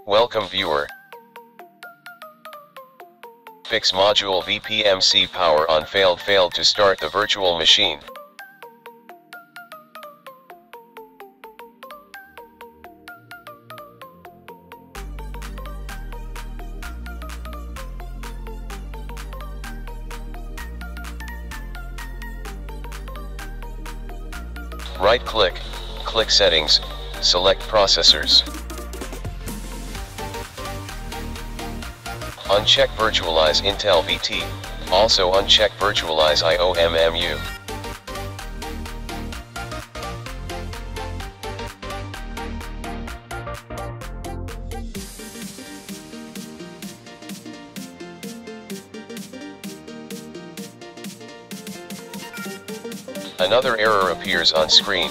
Welcome viewer. Fix module VPMC power on failed to start the virtual machine. Right click, click settings, select processors. Uncheck virtualize Intel VT, also uncheck virtualize IOMMU. Another error appears on screen.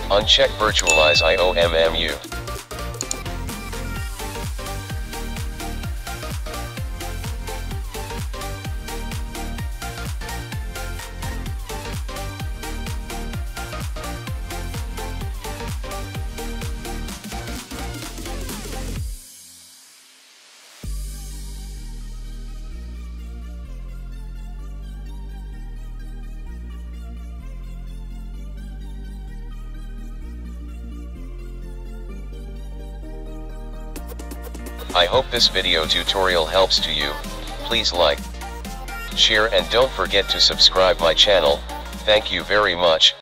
Uncheck virtualize IOMMU. I hope this video tutorial helps to you. Please like, share and don't forget to subscribe my channel. Thank you very much.